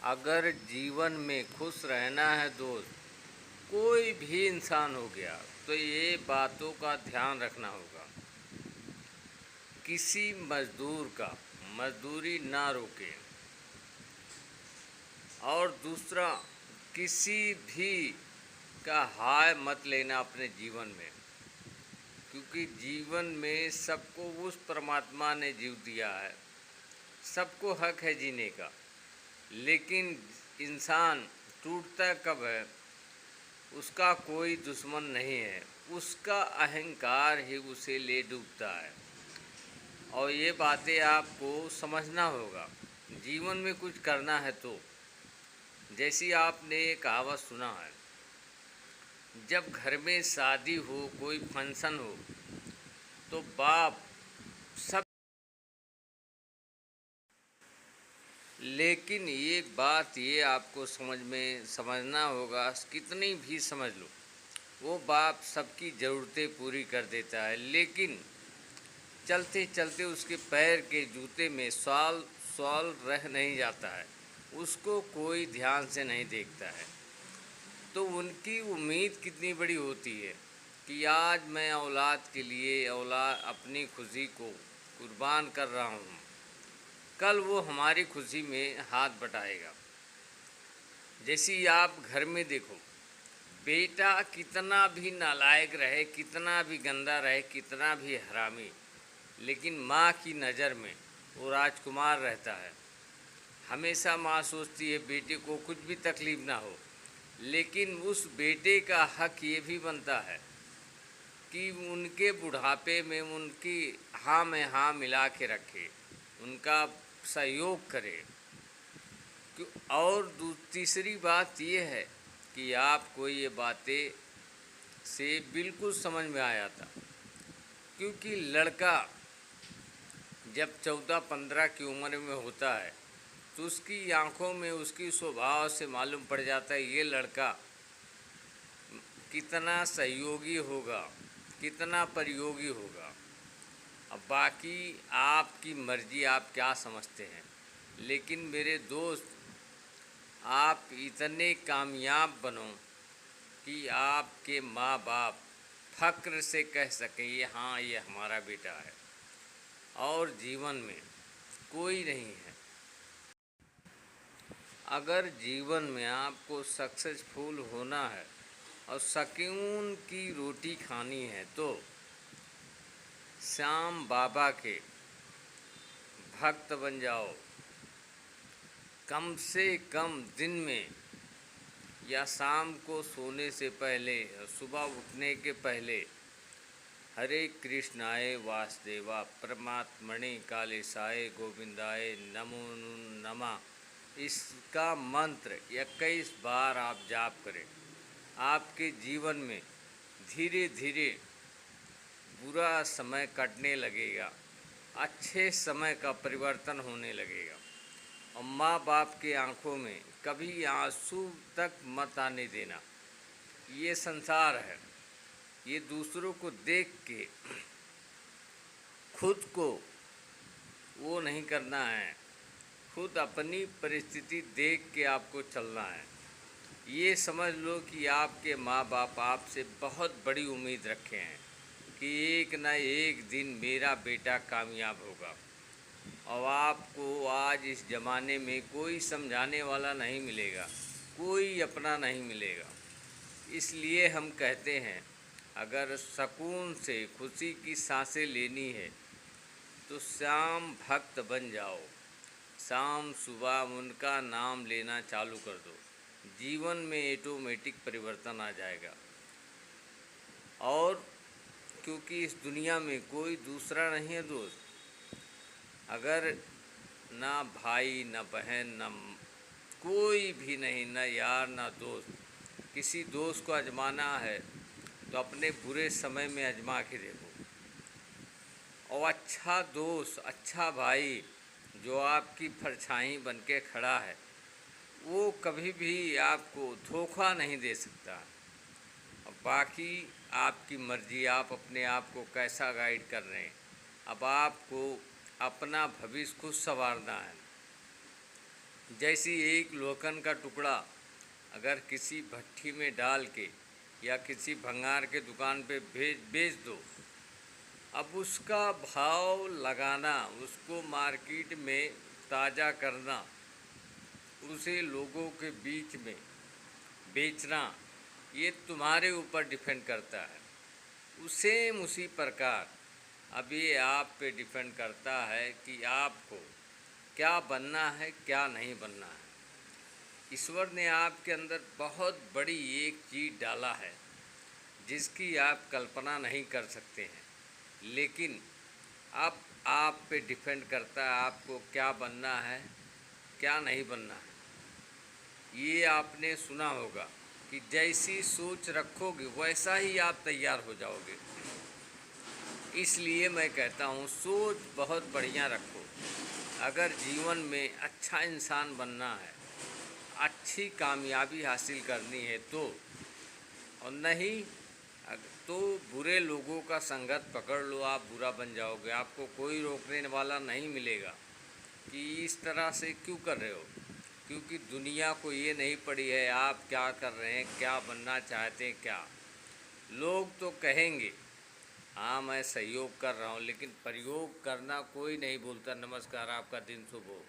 अगर जीवन में खुश रहना है दोस्त, कोई भी इंसान हो गया, तो ये बातों का ध्यान रखना होगा। किसी मजदूर का मजदूरी ना रोके, और दूसरा, किसी भी का हाय मत लेना अपने जीवन में, क्योंकि जीवन में सबको उस परमात्मा ने जीव दिया है, सबको हक है जीने का। लेकिन इंसान टूटता कब है? उसका कोई दुश्मन नहीं है, उसका अहंकार ही उसे ले डूबता है। और ये बातें आपको समझना होगा जीवन में कुछ करना है तो। जैसी आपने ये कहावत सुना है, जब घर में शादी हो, कोई फंक्शन हो, तो बाप सब, लेकिन एक बात ये आपको समझना होगा, कितनी भी समझ लो, वो बाप सबकी ज़रूरतें पूरी कर देता है, लेकिन चलते चलते उसके पैर के जूते में सॉल रह नहीं जाता है, उसको कोई ध्यान से नहीं देखता है। तो उनकी उम्मीद कितनी बड़ी होती है कि आज मैं औलाद के लिए अपनी खुशी को कुर्बान कर रहा हूँ, कल वो हमारी खुशी में हाथ बटाएगा। जैसी आप घर में देखो, बेटा कितना भी नालायक रहे, कितना भी गंदा रहे, कितना भी हरामी, लेकिन माँ की नज़र में वो राजकुमार रहता है। हमेशा माँ सोचती है बेटे को कुछ भी तकलीफ़ ना हो, लेकिन उस बेटे का हक ये भी बनता है कि उनके बुढ़ापे में उनकी हाँ में हाँ मिला के रखे, उनका सहयोग करे। और तीसरी बात ये है कि आपको ये बातें से बिल्कुल समझ में आया था, क्योंकि लड़का जब 14-15 की उम्र में होता है तो उसकी आंखों में उसकी स्वभाव से मालूम पड़ जाता है ये लड़का कितना सहयोगी होगा, कितना परियोगी होगा। अब बाकी आपकी मर्ज़ी, आप क्या समझते हैं। लेकिन मेरे दोस्त, आप इतने कामयाब बनो कि आपके माँ बाप फ़ख्र से कह सकें ये हाँ, ये हमारा बेटा है। और जीवन में कोई नहीं है। अगर जीवन में आपको सक्सेसफुल होना है और सुकून की रोटी खानी है, तो श्याम बाबा के भक्त बन जाओ। कम से कम दिन में या शाम को सोने से पहले, सुबह उठने के पहले हरे कृष्णाय वासुदेवा परमात्मने कालेशाय गोविंदाय नमो नमः, इसका मंत्र 21 बार आप जाप करें। आपके जीवन में धीरे धीरे बुरा समय कटने लगेगा, अच्छे समय का परिवर्तन होने लगेगा। और माँ बाप के आंखों में कभी आंसू तक मत आने देना। ये संसार है, ये दूसरों को देख के खुद को वो नहीं करना है, खुद अपनी परिस्थिति देख के आपको चलना है। ये समझ लो कि आपके माँ बाप आपसे बहुत बड़ी उम्मीद रखे हैं कि एक न एक दिन मेरा बेटा कामयाब होगा। और आपको आज इस ज़माने में कोई समझाने वाला नहीं मिलेगा, कोई अपना नहीं मिलेगा। इसलिए हम कहते हैं, अगर सुकून से खुशी की सांसें लेनी है तो श्याम भक्त बन जाओ। शाम सुबह उनका नाम लेना चालू कर दो, जीवन में ऑटोमेटिक परिवर्तन आ जाएगा। और क्योंकि इस दुनिया में कोई दूसरा नहीं है दोस्त। अगर ना भाई, ना बहन, ना कोई भी नहीं, ना यार, ना दोस्त, किसी दोस्त को आजमाना है तो अपने बुरे समय में आजमा के देखो। और अच्छा दोस्त, अच्छा भाई जो आपकी परछाई बन के खड़ा है, वो कभी भी आपको धोखा नहीं दे सकता। और बाकी आपकी मर्ज़ी, आप अपने आप को कैसा गाइड कर रहे हैं। अब आपको अपना भविष्य खुद संवारना है। जैसी एक लोखंड का टुकड़ा अगर किसी भट्ठी में डाल के या किसी भंगार के दुकान पे बेच दो, अब उसका भाव लगाना, उसको मार्केट में ताज़ा करना, उसे लोगों के बीच में बेचना, ये तुम्हारे ऊपर डिपेंड करता है। उसी प्रकार अब ये आप पे डिपेंड करता है कि आपको क्या बनना है, क्या नहीं बनना है। ईश्वर ने आपके अंदर बहुत बड़ी एक चीज़ डाला है जिसकी आप कल्पना नहीं कर सकते हैं, लेकिन अब आप पे डिपेंड करता है आपको क्या बनना है, क्या नहीं बनना है। ये आपने सुना होगा कि जैसी सोच रखोगे वैसा ही आप तैयार हो जाओगे। इसलिए मैं कहता हूँ सोच बहुत बढ़िया रखो। अगर जीवन में अच्छा इंसान बनना है, अच्छी कामयाबी हासिल करनी है तो, और नहीं तो बुरे लोगों का संगत पकड़ लो, आप बुरा बन जाओगे। आपको कोई रोकने वाला नहीं मिलेगा कि इस तरह से क्यों कर रहे हो, क्योंकि दुनिया को ये नहीं पड़ी है आप क्या कर रहे हैं, क्या बनना चाहते हैं। क्या लोग तो कहेंगे हाँ मैं सहयोग कर रहा हूँ, लेकिन प्रयोग करना कोई नहीं बोलता। नमस्कार, आपका दिन शुभ हो।